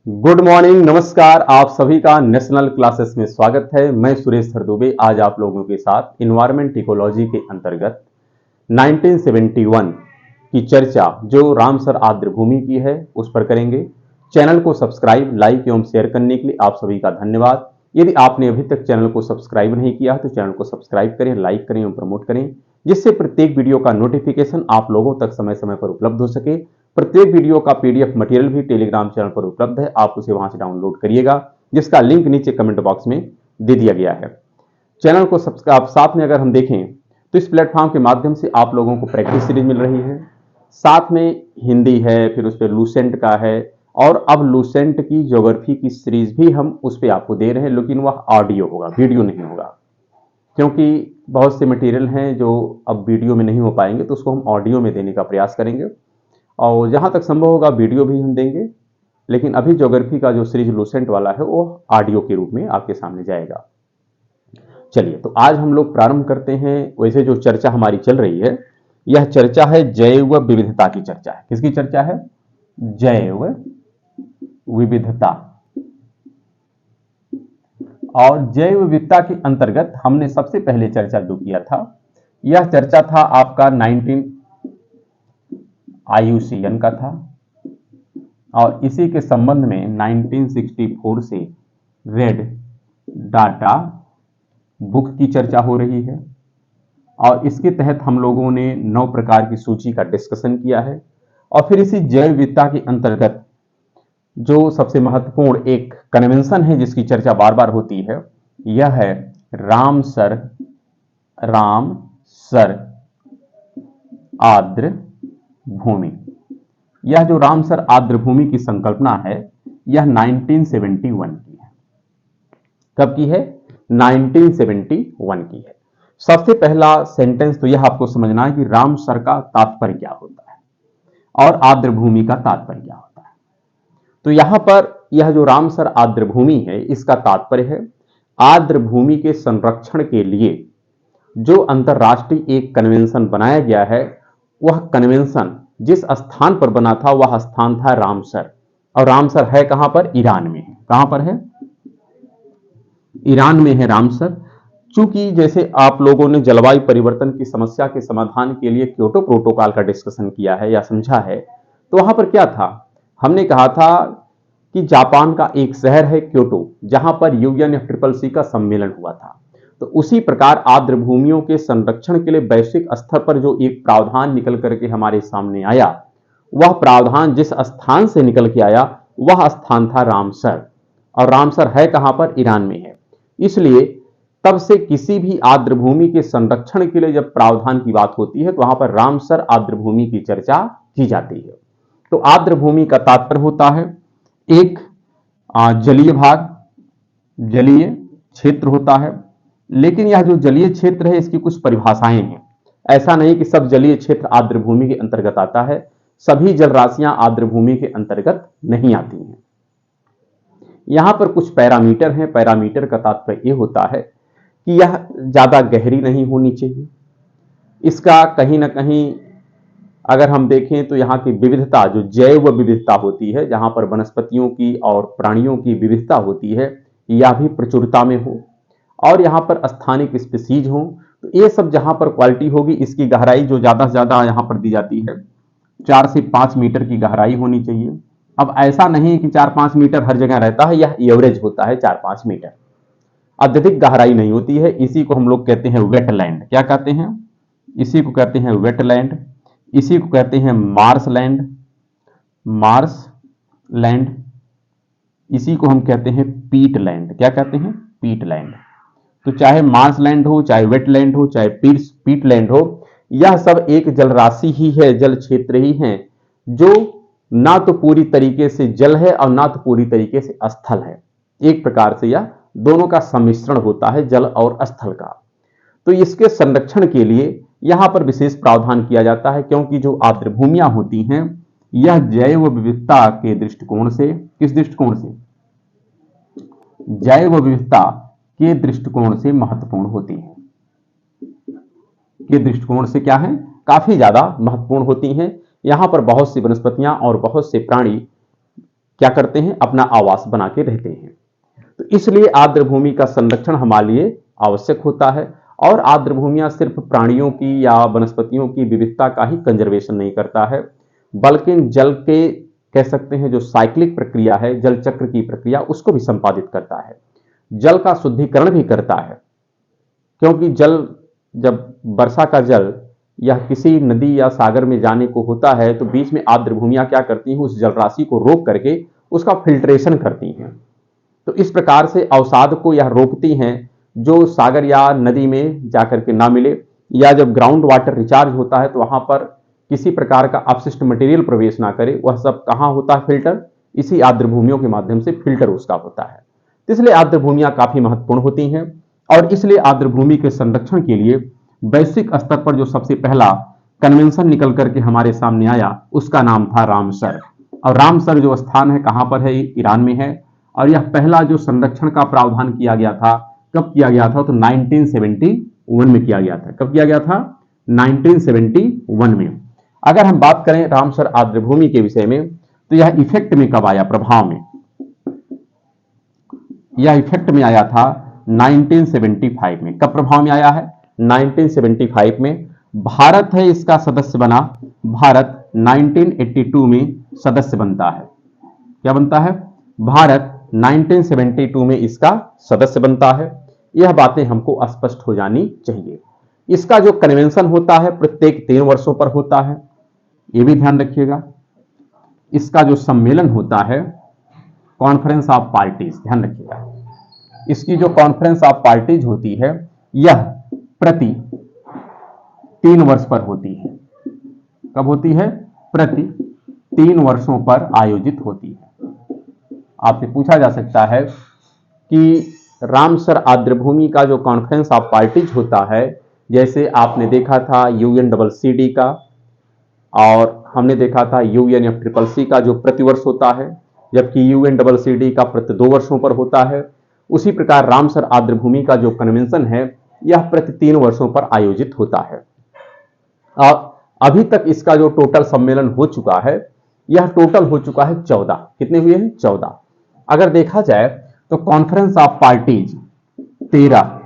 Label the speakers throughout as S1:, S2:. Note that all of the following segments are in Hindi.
S1: गुड मॉर्निंग, नमस्कार। आप सभी का नेशनल क्लासेस में स्वागत है। मैं सुरेश दुबे आज आप लोगों के साथ इन्वायरमेंट इकोलॉजी के अंतर्गत 1971 की चर्चा जो रामसर आर्द्रभूमि की है उस पर करेंगे। चैनल को सब्सक्राइब, लाइक एवं शेयर करने के लिए आप सभी का धन्यवाद। यदि आपने अभी तक चैनल को सब्सक्राइब नहीं किया तो चैनल को सब्सक्राइब करें, लाइक करें एवं प्रमोट करें, जिससे प्रत्येक वीडियो का नोटिफिकेशन आप लोगों तक समय समय पर उपलब्ध हो सके। प्रत्येक वीडियो का पीडीएफ मटेरियल भी टेलीग्राम चैनल पर उपलब्ध है, आप उसे वहां से डाउनलोड करिएगा, जिसका लिंक नीचे कमेंट बॉक्स में दे दिया गया है। चैनल को सब्सक्राइब साथ में अगर हम देखें तो इस प्लेटफॉर्म के माध्यम से आप लोगों को प्रैक्टिस सीरीज मिल रही है, साथ में हिंदी है, फिर उस पर लूसेंट का है, और अब लूसेंट की ज्योग्राफी की सीरीज भी हम उस पर आपको दे रहे हैं, लेकिन वह ऑडियो होगा, वीडियो नहीं होगा, क्योंकि बहुत से मटेरियल हैं जो अब वीडियो में नहीं हो पाएंगे, तो उसको हम ऑडियो में देने का प्रयास करेंगे और जहां तक संभव होगा वीडियो भी हम देंगे। लेकिन अभी ज्योग्राफी का जो सीरीज लूसेंट वाला है वो ऑडियो के रूप में आपके सामने जाएगा। चलिए, तो आज हम लोग प्रारंभ करते हैं। वैसे जो चर्चा हमारी चल रही है, यह चर्चा है जैव विविधता की चर्चा है। किसकी चर्चा है? जैव विविधता। और जैव विविधता के अंतर्गत हमने सबसे पहले चर्चा जो किया था, यह चर्चा था आपका 19 IUCN का था, और इसी के संबंध में 1964 से रेड डाटा बुक की चर्चा हो रही है, और इसके तहत हम लोगों ने 9 प्रकार की सूची का डिस्कशन किया है। और फिर इसी जैव विविधता के अंतर्गत जो सबसे महत्वपूर्ण एक कन्वेंशन है जिसकी चर्चा बार बार होती है, यह है रामसर आर्द्र भूमि। यह जो रामसर आर्द्र भूमि की संकल्पना है, यह 1971 की है। कब की है? 1971 की है। सबसे पहला सेंटेंस तो यह आपको समझना है कि रामसर का तात्पर्य क्या होता है और आर्द्र भूमि का तात्पर्य क्या होता है। तो यहां पर यह जो रामसर आर्द्र भूमि है, इसका तात्पर्य है आर्द्र भूमि के संरक्षण के लिए जो अंतरराष्ट्रीय एक कन्वेंशन बनाया गया है, वह कन्वेंशन जिस स्थान पर बना था वह स्थान था रामसर। और रामसर है कहां पर? ईरान में है। कहां पर है? ईरान में है रामसर। चूंकि जैसे आप लोगों ने जलवायु परिवर्तन की समस्या के समाधान के लिए क्योटो प्रोटोकॉल का डिस्कशन किया है या समझा है, तो वहां पर क्या था? हमने कहा था कि जापान का एक शहर है क्योटो, जहां पर UNFCCC का सम्मेलन हुआ था। तो उसी प्रकार आर्द्र भूमियों के संरक्षण के लिए वैश्विक स्तर पर जो एक प्रावधान निकल करके हमारे सामने आया, वह प्रावधान जिस स्थान से निकल के आया वह स्थान था रामसर। और रामसर है कहां पर? ईरान में है। इसलिए तब से किसी भी आर्द्र भूमि के संरक्षण के लिए जब प्रावधान की बात होती है तो वहां पर रामसर आर्द्र भूमि की चर्चा की जाती है। तो आर्द्र भूमि का तात्पर्य होता है एक जलीय भाग, जलीय क्षेत्र होता है। लेकिन यह जो जलीय क्षेत्र है, इसकी कुछ परिभाषाएं हैं। ऐसा नहीं कि सब जलीय क्षेत्र आर्द्र भूमि के अंतर्गत आता है, सभी जल राशियां आर्द्र भूमि के अंतर्गत नहीं आती हैं। यहां पर कुछ पैरामीटर हैं। पैरामीटर का तात्पर्य यह होता है कि यह ज्यादा गहरी नहीं होनी चाहिए। इसका कहीं ना कहीं अगर हम देखें तो यहाँ की विविधता, जो जैव विविधता होती है, जहां पर वनस्पतियों की और प्राणियों की विविधता होती है, यह भी प्रचुरता में हो, और यहाँ पर स्थानिक स्पीसीज हो। तो ये सब जहां पर क्वालिटी होगी, इसकी गहराई जो ज्यादा से ज्यादा यहाँ पर दी जाती है 4 से 5 मीटर की गहराई होनी चाहिए। अब ऐसा नहीं कि 4-5 मीटर हर जगह रहता है, यह एवरेज होता है 4-5 मीटर, अत्यधिक गहराई नहीं होती है। इसी को हम लोग कहते हैं वेटलैंड। क्या कहते हैं? इसी को कहते हैं वेटलैंड, इसी को कहते हैं मार्शलैंड, मार्शलैंड, इसी को हम कहते हैं पीटलैंड। क्या कहते हैं? पीटलैंड। तो चाहे मार्शलैंड हो, चाहे वेटलैंड हो, चाहे पीटलैंड हो, यह सब एक जल राशि ही है, जल क्षेत्र ही है, जो ना तो पूरी तरीके से जल है और ना तो पूरी तरीके से स्थल है। एक प्रकार से यह दोनों का सम्मिश्रण होता है, जल और स्थल का। तो इसके संरक्षण के लिए यहां पर विशेष प्रावधान किया जाता है, क्योंकि जो आर्द्र भूमियां होती हैं, यह जैव विविधता के दृष्टिकोण से, किस दृष्टिकोण से? जैव विविधता के दृष्टिकोण से महत्वपूर्ण होती हैं। के दृष्टिकोण से क्या है? काफी ज्यादा महत्वपूर्ण होती हैं। यहां पर बहुत सी वनस्पतियां और बहुत से प्राणी क्या करते हैं, अपना आवास बना के रहते हैं। तो इसलिए आर्द्र भूमि का संरक्षण हमारे लिए आवश्यक होता है। और आर्द्र भूमियां सिर्फ प्राणियों की या वनस्पतियों की विविधता का ही कंजर्वेशन नहीं करता है, बल्कि जल के कह सकते हैं जो साइक्लिक प्रक्रिया है, जल चक्र की प्रक्रिया, उसको भी संपादित करता है। जल का शुद्धिकरण भी करता है, क्योंकि जल, जब वर्षा का जल या किसी नदी या सागर में जाने को होता है तो बीच में आर्द्र भूमियां क्या करती हैं, उस जल राशि को रोक करके उसका फिल्ट्रेशन करती हैं। तो इस प्रकार से अवसाद को यह रोकती हैं जो सागर या नदी में जाकर के ना मिले, या जब ग्राउंड वाटर रिचार्ज होता है तो वहां पर किसी प्रकार का अपशिष्ट मटेरियल प्रवेश ना करे। वह सब कहाँ होता है, फिल्टर, इसी आर्द्र भूमियों के माध्यम से फिल्टर उसका होता है। इसलिए आर्द्र भूमियां काफी महत्वपूर्ण होती हैं। और इसलिए आर्द्र भूमि के संरक्षण के लिए वैश्विक स्तर पर जो सबसे पहला कन्वेंशन निकल करके हमारे सामने आया, उसका नाम था रामसर। और रामसर जो स्थान है कहां पर है, ईरान में है। और यह पहला जो संरक्षण का प्रावधान किया गया था, कब किया गया था, तो 1971 में किया गया था। कब किया गया था, 1971 में। अगर हम बात करें रामसर आर्द्र भूमि के विषय में, तो यह इफेक्ट में कब आया, प्रभाव में, यह इफेक्ट में आया था 1975 में। कब प्रभाव में आया है, 1975 में। भारत है इसका सदस्य बना, भारत 1982 में सदस्य बनता है। क्या बनता है, भारत 1972 में इसका सदस्य बनता है। यह बातें हमको स्पष्ट हो जानी चाहिए। इसका जो कन्वेंशन होता है प्रत्येक 3 वर्षों पर होता है, यह भी ध्यान रखिएगा। इसका जो सम्मेलन होता है, कॉन्फ्रेंस ऑफ पार्टीज, ध्यान रखिएगा, इसकी जो कॉन्फ्रेंस ऑफ पार्टीज होती है, यह प्रति 3 वर्ष पर होती है। कब होती है, प्रति 3 वर्षों पर आयोजित होती है। आपसे पूछा जा सकता है कि रामसर आर्द्र भूमि का जो कॉन्फ्रेंस ऑफ पार्टीज होता है, जैसे आपने देखा था UNCCD का, और हमने देखा था UNFCCC का जो प्रतिवर्ष होता है, जबकि UNCCD का प्रति 2 वर्षों पर होता है। उसी प्रकार रामसर आर्द्र भूमि का जो कन्वेंशन है, यह प्रति 3 वर्षों पर आयोजित होता है। और अभी तक इसका जो टोटल सम्मेलन हो चुका है, यह टोटल हो चुका है 14। कितने हुए हैं, 14। अगर देखा जाए तो कॉन्फ्रेंस ऑफ पार्टीज 13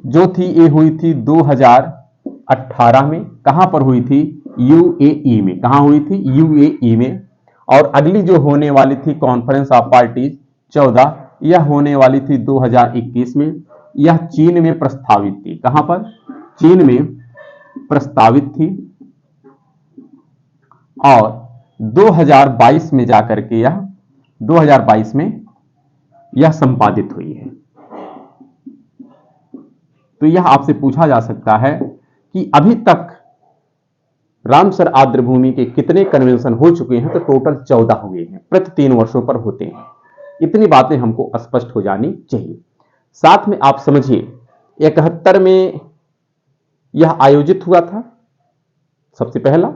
S1: जो थी, ये हुई थी 2018 में। कहां पर हुई थी, UAE में। कहां हुई थी, UAE में। और अगली जो होने वाली थी कॉन्फ्रेंस ऑफ पार्टीज 14, यह होने वाली थी 2021 में। यह चीन में प्रस्तावित थी। कहां पर, चीन में प्रस्तावित थी। और 2022 में जाकर के यह 2022 में यह संपादित हुई है। तो यह आपसे पूछा जा सकता है कि अभी तक रामसर आर्द्र भूमि के कितने कन्वेंशन हो चुके हैं, तो टोटल 14 हुए हैं, प्रति 3 वर्षों पर होते हैं। इतनी बातें हमको स्पष्ट हो जानी चाहिए। साथ में आप समझिए 71 में यह आयोजित हुआ था सबसे पहला।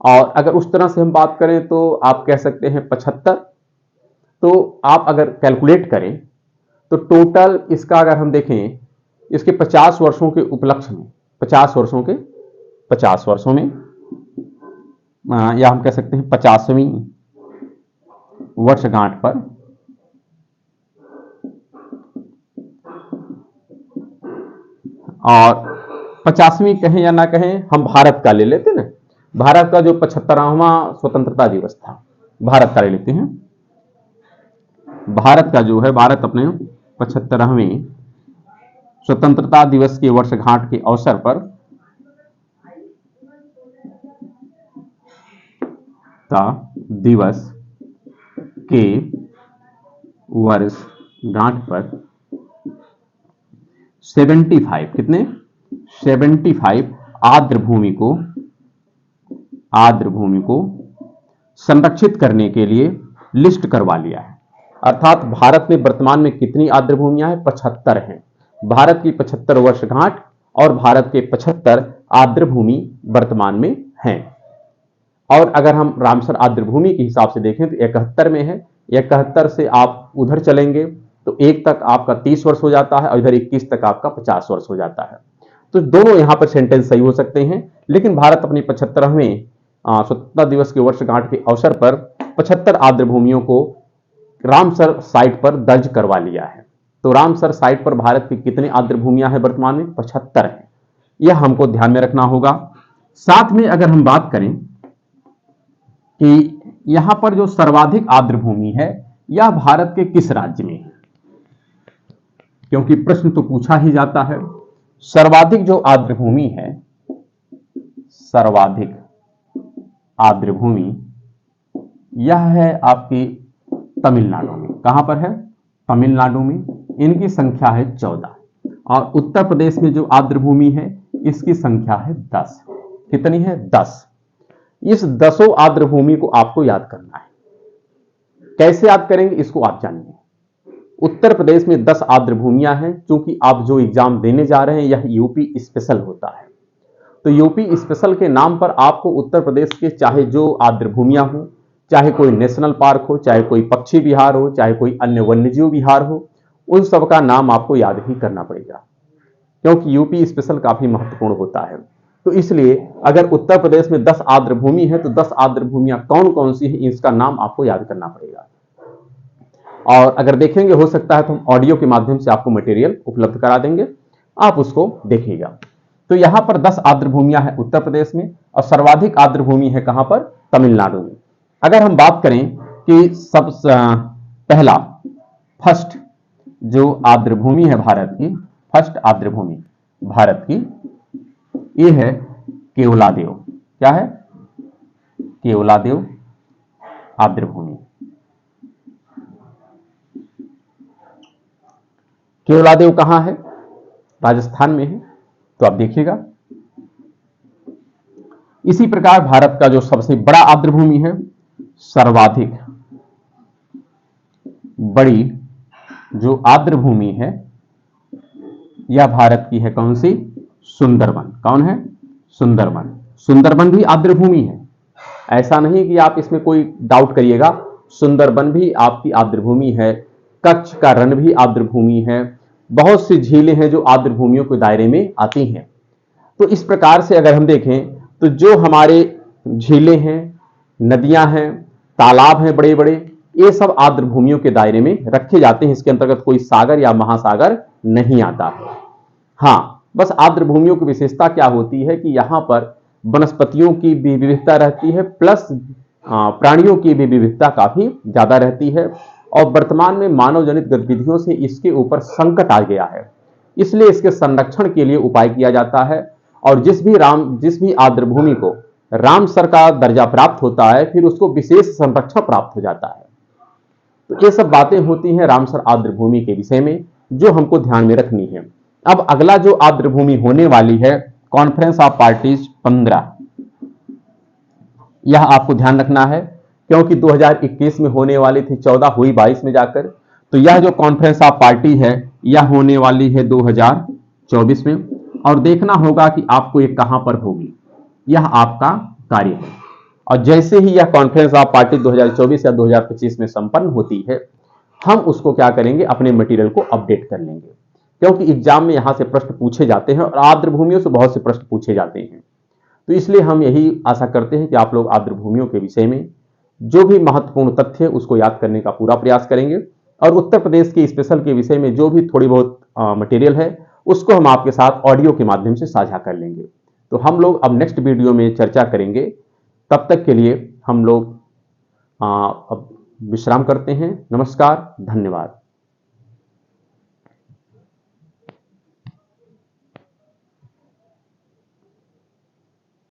S1: और अगर उस तरह से हम बात करें तो आप कह सकते हैं 75। तो आप अगर कैलकुलेट करें तो टोटल इसका अगर हम देखें, इसके 50 वर्षों के उपलक्ष्य में, 50 वर्षों में, या हम कह सकते हैं 50वीं वर्षगांठ पर और 50वीं कहें या ना कहें, हम भारत का ले लेते ना, भारत का जो 75वां स्वतंत्रता दिवस था, भारत का ले लेते हैं। भारत का जो है, भारत अपने 75वें स्वतंत्रता दिवस के वर्षगांठ के अवसर पर दिवस के वर्षगांठ पर 75, कितने, 75 आर्द्र भूमि को संरक्षित करने के लिए लिस्ट करवा लिया है। अर्थात भारत में वर्तमान में कितनी आर्द्र भूमियां हैं, 75 हैं। भारत की 75 वर्षगांठ और भारत के 75 आर्द्र भूमि वर्तमान में हैं। और अगर हम रामसर आर्द्र भूमि के हिसाब से देखें तो 71 में है। 71 से आप उधर चलेंगे तो 1 तक आपका 30 वर्ष हो जाता है और इधर 21 तक आपका 50 वर्ष हो जाता है। तो दोनों यहां पर सेंटेंस सही हो सकते हैं, लेकिन भारत अपनी 75वें स्वतंत्रता दिवस के वर्षगांठ के अवसर पर 75 आर्द्र भूमियों को रामसर साइट पर दर्ज करवा लिया है। तो रामसर साइट पर भारत की कितनी आर्द्र भूमियां हैं वर्तमान में? 75 है। यह हमको ध्यान में रखना होगा। साथ में अगर हम बात करें कि यहां पर जो सर्वाधिक आर्द्र भूमि है यह भारत के किस राज्य में है, क्योंकि प्रश्न तो पूछा ही जाता है। सर्वाधिक जो आर्द्र भूमि है, सर्वाधिक आर्द्र भूमि यह है आपकी तमिलनाडु में। कहां पर है? तमिलनाडु में। इनकी संख्या है 14 और उत्तर प्रदेश में जो आर्द्र भूमि है इसकी संख्या है 10। कितनी है? 10। इस 10 आर्द्र भूमि को आपको याद करना है। कैसे याद करेंगे इसको आप जानिए। उत्तर प्रदेश में 10 आर्द्र भूमियां हैं। क्योंकि आप जो एग्जाम देने जा रहे हैं यह यूपी स्पेशल होता है, तो यूपी स्पेशल के नाम पर आपको उत्तर प्रदेश के चाहे जो आर्द्र भूमियां हो, चाहे कोई नेशनल पार्क हो, चाहे कोई पक्षी विहार हो, चाहे कोई अन्य वन्यजीव विहार हो, उन सब का नाम आपको याद ही करना पड़ेगा, क्योंकि यूपी स्पेशल काफी महत्वपूर्ण होता है। तो इसलिए अगर उत्तर प्रदेश में 10 आर्द्र भूमि है तो 10 आर्द्र भूमियां कौन कौन सी है इसका नाम आपको याद करना पड़ेगा। और अगर देखेंगे हो सकता है तो हम ऑडियो के माध्यम से आपको मटेरियल उपलब्ध करा देंगे, आप उसको देखिएगा। तो यहां पर 10 आर्द्र भूमियां हैं उत्तर प्रदेश में और सर्वाधिक आर्द्र भूमि है कहां पर? तमिलनाडु में। अगर हम बात करें कि सब पहला फर्स्ट जो आर्द्र भूमि है भारत की, फर्स्ट आर्द्र भूमि भारत की ये है केवलादेव। क्या है? केवलादेव आर्द्र भूमि। केवलादेव कहां है? राजस्थान में है। तो आप देखिएगा। इसी प्रकार भारत का जो सबसे बड़ा आर्द्र भूमि है, सर्वाधिक बड़ी जो आर्द्र भूमि है यह भारत की है कौन सी? सुंदरबन। कौन है? सुंदरबन। सुंदरबन भी आर्द्र भूमि है, ऐसा नहीं कि आप इसमें कोई डाउट करिएगा। सुंदरबन भी आपकी आर्द्र भूमि है। कच्छ का रण भी आर्द्र भूमि है। बहुत सी झीलें हैं जो आर्द्र भूमियों के दायरे में आती हैं। तो इस प्रकार से अगर हम देखें तो जो हमारे झीलें हैं, नदियां हैं, तालाब हैं बड़े बड़े, ये सब आर्द्र भूमियों के दायरे में रखे जाते हैं। इसके अंतर्गत कोई सागर या महासागर नहीं आता है। हाँ, बस आर्द्र भूमियों की विशेषता क्या होती है कि यहां पर वनस्पतियों की भी विविधता रहती है, प्लस प्राणियों की भी विविधता काफी ज्यादा रहती है। और वर्तमान में मानव जनित गतिविधियों से इसके ऊपर संकट आ गया है, इसलिए इसके संरक्षण के लिए उपाय किया जाता है। और जिस भी आर्द्र भूमि को रामसर का दर्जा प्राप्त होता है फिर उसको विशेष संरक्षण प्राप्त हो जाता है। तो ये सब बातें होती हैं रामसर आर्द्र भूमि के विषय में जो हमको ध्यान में रखनी है। अब अगला जो आर्द्र भूमि होने वाली है कॉन्फ्रेंस ऑफ पार्टीज 15, यह आपको ध्यान रखना है क्योंकि 2021 में होने वाली थी, 14 हुई 22 में जाकर। तो यह जो कॉन्फ्रेंस ऑफ पार्टी है यह होने वाली है 2024 में, और देखना होगा कि आपको ये कहां पर होगी, यह आपका कार्य है। और जैसे ही यह कॉन्फ्रेंस ऑफ पार्टी 2024 या 2025 में संपन्न होती है हम उसको क्या करेंगे, अपने मटेरियल को अपडेट कर लेंगे, क्योंकि एग्जाम में यहां से प्रश्न पूछे जाते हैं और आर्द्र भूमियों से बहुत से प्रश्न पूछे जाते हैं। तो इसलिए हम यही आशा करते हैं कि आप लोग आर्द्र भूमियों के विषय में जो भी महत्वपूर्ण तथ्य है उसको याद करने का पूरा प्रयास करेंगे, और उत्तर प्रदेश के स्पेशल के विषय में जो भी थोड़ी बहुत मटेरियल है उसको हम आपके साथ ऑडियो के माध्यम से साझा कर लेंगे। तो हम लोग अब नेक्स्ट वीडियो में चर्चा करेंगे। तब तक के लिए हम लोग अब विश्राम करते हैं। नमस्कार, धन्यवाद।